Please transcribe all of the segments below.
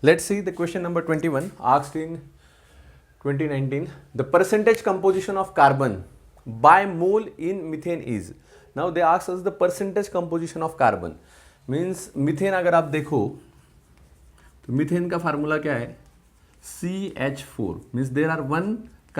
Let's see the question number 21 asked in 2019. The percentage composition of carbon by mole in methane is. Now they ask us the percentage composition of carbon. Means methane अगर आप देखो तो methane का formula क्या है? CH4 means there are 1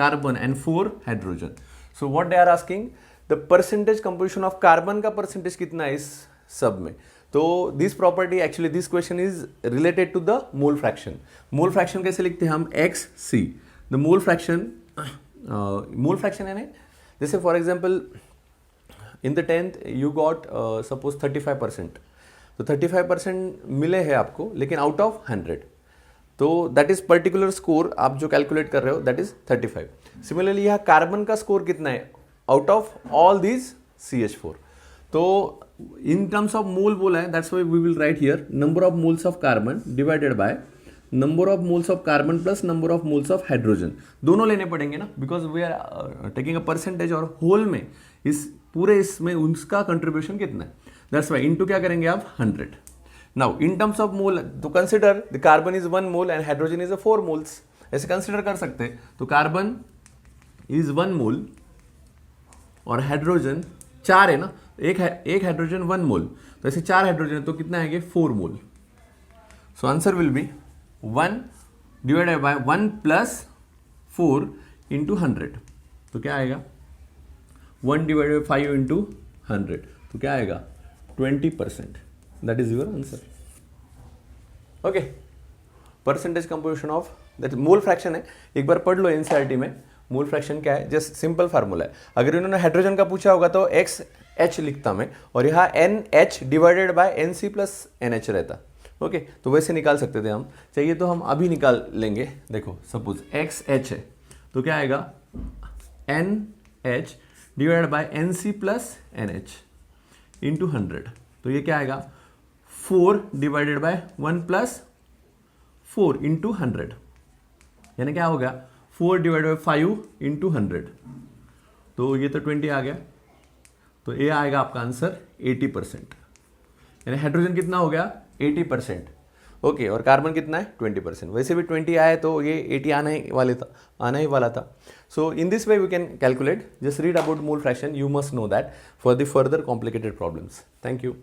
carbon and 4 hydrogen. So what they are asking, the percentage composition of carbon का percentage कितना है इस सब में. तो this property actually this question is related to the mole fraction. Mole fraction कैसे लिखते हैं हम? X C. The mole fraction है ना, जैसे for example in the 10th you got suppose 35%. तो 35% मिले हैं आपको, लेकिन आउट ऑफ 100. तो दैट इज पर्टिकुलर स्कोर आप जो कैलकुलेट कर रहे हो दैट इज 35. सिमिलरली यहाँ कार्बन का स्कोर कितना है out of all these CH4. तो इन टर्म्स ऑफ मोल बोला है, that's why we will write here number of moles of carbon divided by number of moles of carbon plus number of moles of hydrogen. दोनों लेने पड़ेंगे ना, because we are taking a percentage और whole में इस पूरे इसमें उसका कंट्रीब्यूशन कितना है. दैट्स व्हाई इनटू क्या करेंगे आप 100. Now in terms of mole तो consider the carbon is 1 mole and hydrogen is 4 moles. ऐसे कंसिडर कर सकते हैं. तो कार्बन इज 1 मोल और हाइड्रोजन 4 है ना, एक हाइड्रोजन 1 मोल, तो ऐसे 4 हाइड्रोजन तो कितना आएंगे 4 mole. So answer will be 1 divided by 1 plus 4 into 100. तो क्या आएगा 1 डिवाइडेड बाय 5 इंटू 100. तो क्या आएगा 20%. That is your answer. Okay, percentage composition of that mole fraction है. एक बार पढ़ लो एनसीईआरटी में मोल फ्रैक्शन क्या है. जस्ट सिंपल फार्मूला है. अगर इन्होंने हाइड्रोजन का पूछा होगा तो XH लिखता मैं, और यहाँ NH divided by NC plus NH रहता. ओके, तो वैसे निकाल सकते थे हम. चाहिए तो हम अभी निकाल लेंगे. देखो सपोज XH है तो क्या आएगा NH divided by NC plus NH into 100. तो ये क्या आएगा 4 डिवाइडेड बाय 1 प्लस 4 इंटू 100. यानी क्या हो गया 4 डिवाइडेड बाई 5 इंटू 100. तो ये तो 20 आ गया. तो ये आएगा आपका आंसर 80%. यानी हाइड्रोजन कितना हो गया 80%. ओके, और कार्बन कितना है 20%. वैसे भी 20 आए तो ये 80 आने ही वाला था. So in this way we can calculate. Just read about mole fraction. You must know that for the further complicated problems. Thank you.